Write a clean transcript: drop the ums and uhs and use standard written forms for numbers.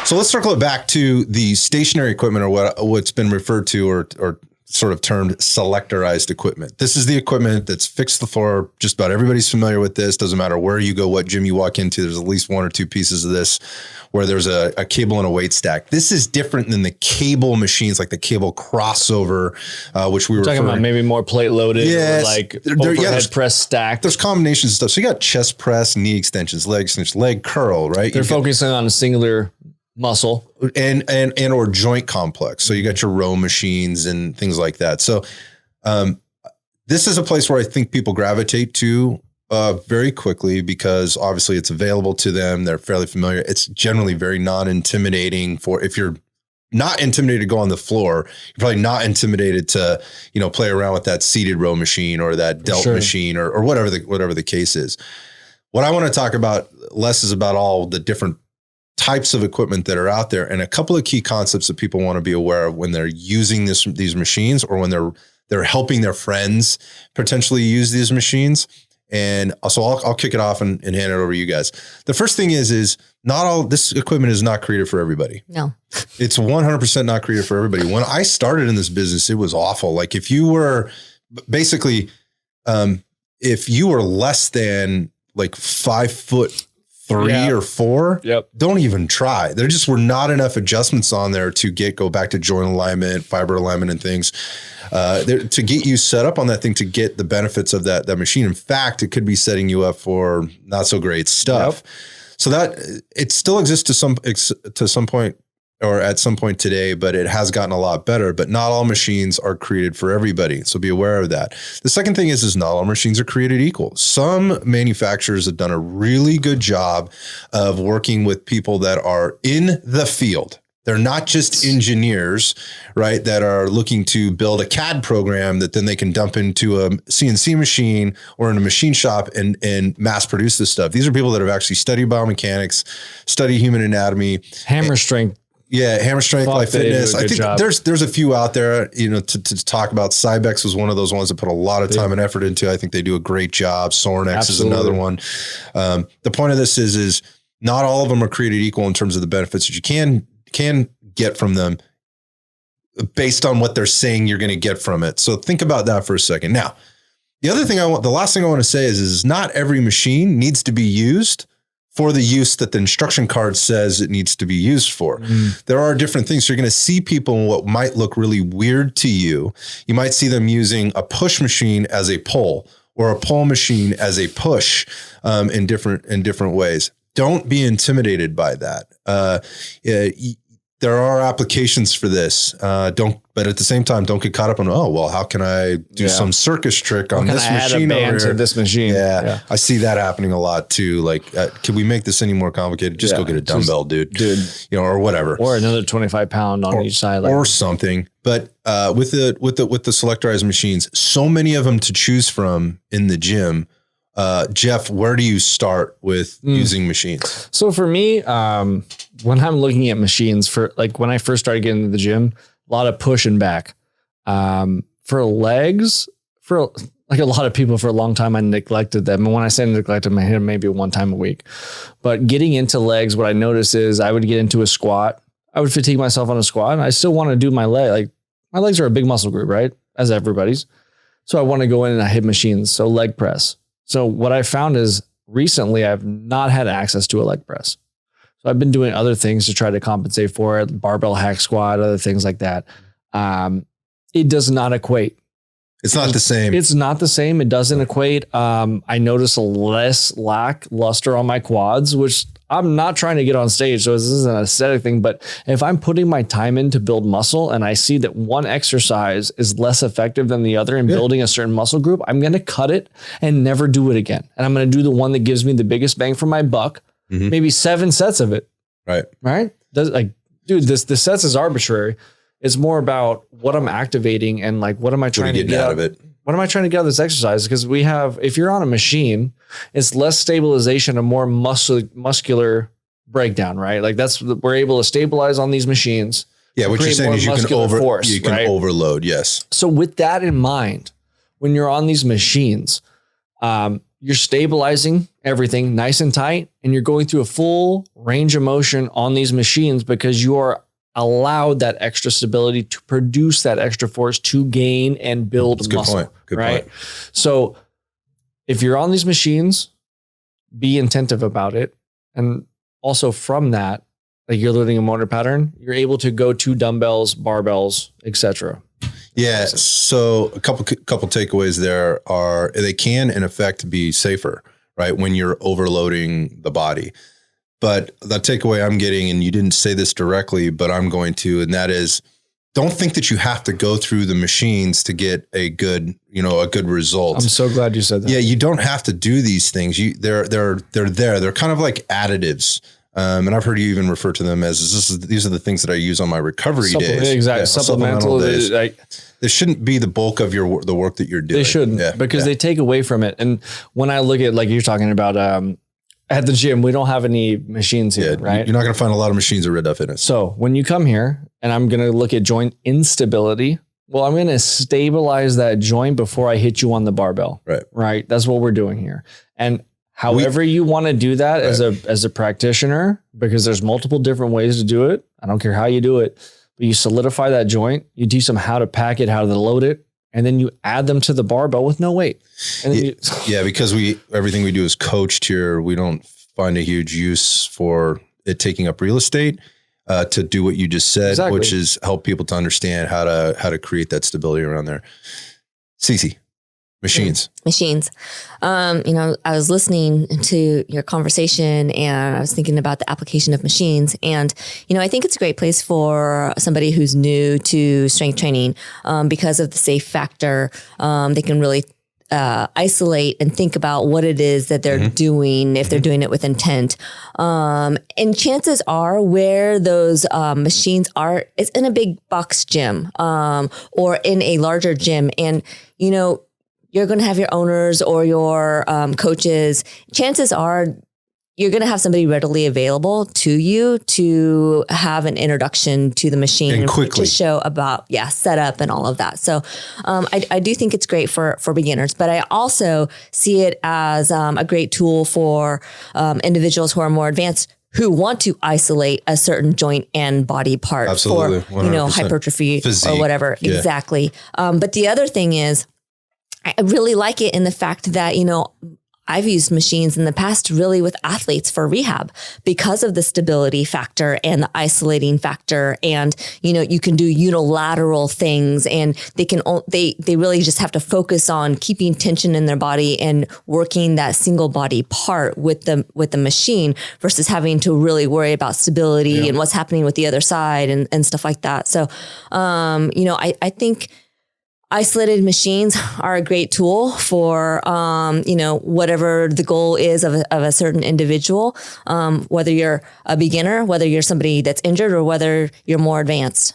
So let's circle it back to the stationary equipment, or what's been referred to or sort of termed selectorized equipment. This is the equipment that's fixed to the floor. Just about everybody's familiar with this. Doesn't matter where you go, what gym you walk into, there's at least one or two pieces of this where there's a cable and a weight stack. This is different than the cable machines, like the cable crossover, which we were talking about maybe more plate loaded, yes, or like overhead press stacked. There's combinations of stuff. So you got chest press, knee extensions, leg extensions, leg curl, right? They're focusing on a singular muscle and or joint complex. So you got your row machines and things like that. So this is a place where I think people gravitate to very quickly, because obviously it's available to them. They're fairly familiar. It's generally very non-intimidating for, if you're not intimidated to go on the floor, you're probably not intimidated to, play around with that seated row machine or that delt machine or whatever the case is. What I want to talk about less is about all the different types of equipment that are out there, and a couple of key concepts that people want to be aware of when they're using these machines, or when they're helping their friends potentially use these machines. And so I'll kick it off and hand it over to you guys. The first thing is not all this equipment is not created for everybody. No, it's 100% not created for everybody. When I started in this business, it was awful. Like if you were basically, if you were less than like 5'3" or 4, don't even try. There just were not enough adjustments on there to go back to joint alignment, fiber alignment, and things to get you set up on that thing to get the benefits of that machine. In fact, it could be setting you up for not so great stuff. So that it still exists to some point, or at some point today, but it has gotten a lot better. But not all machines are created for everybody. So be aware of that. The second thing is not all machines are created equal. Some manufacturers have done a really good job of working with people that are in the field. They're not just engineers, right, that are looking to build a CAD program that then they can dump into a CNC machine or in a machine shop and mass produce this stuff. These are people that have actually studied biomechanics, studied human anatomy, hammer strength. Yeah, hammer strength, life fitness. I think there's a few out there, to talk about. Cybex was one of those ones that put a lot of time and effort into. I think they do a great job. Sornex is another one. The point of this is not all of them are created equal in terms of the benefits that you can get from them based on what they're saying you're going to get from it. So think about that for a second. Now, the last thing I want to say is not every machine needs to be used for the use that the instruction card says it needs to be used for. There are different things. So you're going to see people in what might look really weird to you. You might see them using a push machine as a pull, or a pull machine as a push, in different ways. Don't be intimidated by that. There are applications for this. But at the same time, don't get caught up on, how can I do some circus trick on this machine over here? This machine. Yeah. I see that happening a lot too. Like, can we make this any more complicated? Just go get a dumbbell, dude, or whatever. Or another 25 pound on each side. Or something. But with the selectorized machines, so many of them to choose from in the gym. Jeff, where do you start with using machines? So for me, when I'm looking at machines, for like when I first started getting into the gym, a lot of push and back. For legs, for like a lot of people for a long time, I neglected them. And when I say neglected, I hit them maybe one time a week. But getting into legs, what I noticed is I would get into a squat. I would fatigue myself on a squat, and I still want to do my leg. Like my legs are a big muscle group, right? As everybody's. So I want to go in and I hit machines. So leg press. So what I found is recently I've not had access to a leg press. So I've been doing other things to try to compensate for it, barbell hack squat, other things like that. It does not equate. It's not the same. It's not the same. It doesn't equate. I notice a less lackluster on my quads, which I'm not trying to get on stage. So this isn't an aesthetic thing, but if I'm putting my time in to build muscle and I see that one exercise is less effective than the other in building a certain muscle group, I'm going to cut it and never do it again. And I'm going to do the one that gives me the biggest bang for my buck, maybe 7 sets of it. Right. Dude, the sets is arbitrary. It's more about what I'm activating and like, what am I trying to get out of it? What am I trying to get out of this exercise? Because if you're on a machine, it's less stabilization and more muscular breakdown, right? Like we're able to stabilize on these machines. Yeah. What you're saying is you can overload. Yes. So with that in mind, when you're on these machines, you're stabilizing everything nice and tight, and you're going through a full range of motion on these machines because you are allowed that extra stability to produce that extra force to gain and build muscle. Good point. Good point. So if you're on these machines, be attentive about it. And also from that, like you're learning a motor pattern, you're able to go to dumbbells, barbells, etc. Yeah. So a couple takeaways there are they can in effect be safer, right? When you're overloading the body. But the takeaway I'm getting, and you didn't say this directly, but I'm going to, and that is, don't think that you have to go through the machines to get a good result. I'm so glad you said that. Yeah, you don't have to do these things. They're there. They're kind of like additives. And I've heard you even refer to them as these are the things that I use on my recovery days. Exactly. Yeah, supplemental days. This shouldn't be the bulk of the work that you're doing. They shouldn't, because they take away from it. And when I look at, like you're talking about, at the gym, we don't have any machines here, right? You're not going to find a lot of machines at Red Dot Fitness. So when you come here and I'm going to look at joint instability, well, I'm going to stabilize that joint before I hit you on the barbell. Right. That's what we're doing here. And however you want to do that as a practitioner, because there's multiple different ways to do it. I don't care how you do it, but you solidify that joint, you teach them how to pack it, how to load it, and then you add them to the barbell with no weight. And then because everything we do is coached here. We don't find a huge use for it taking up real estate to do what you just said, which is help people to understand how to create that stability around there. Cece, machines. I was listening to your conversation and I was thinking about the application of machines. And, I think it's a great place for somebody who's new to strength training because of the safe factor. They can really isolate and think about what it is that they're doing, if they're doing it with intent. And chances are where those machines are, it's in a big box gym or in a larger gym. And, you're going to have your owners or your coaches. Chances are you're going to have somebody readily available to you to have an introduction to the machine and quickly to show about, setup and all of that. So I do think it's great for beginners, but I also see it as a great tool for individuals who are more advanced, who want to isolate a certain joint and body part for, 100%. Hypertrophy physique, or whatever. Yeah. Exactly. But the other thing is, I really like it in the fact that, I've used machines in the past really with athletes for rehab because of the stability factor and the isolating factor. And, you can do unilateral things and they really just have to focus on keeping tension in their body and working that single body part with the machine versus having to really worry about stability and what's happening with the other side and stuff like that. So, I think isolated machines are a great tool for, whatever the goal is of a certain individual, whether you're a beginner, whether you're somebody that's injured or whether you're more advanced.